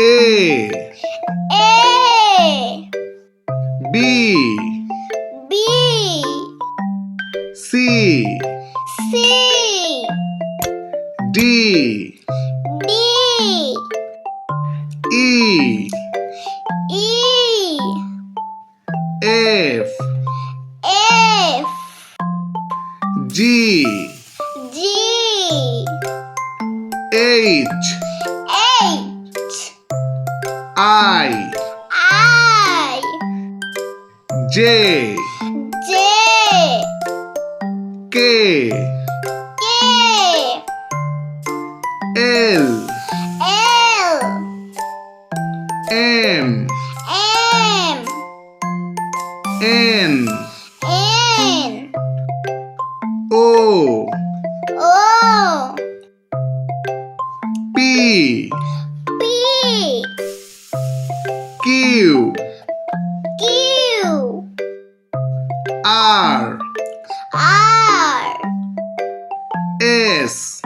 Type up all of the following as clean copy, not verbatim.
A B C D E F G H I J K L M N O P Q R S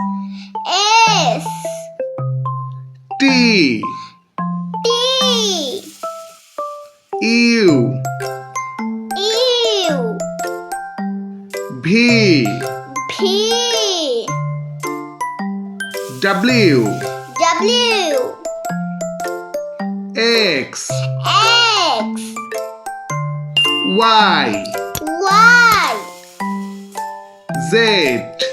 T U V W X Y Z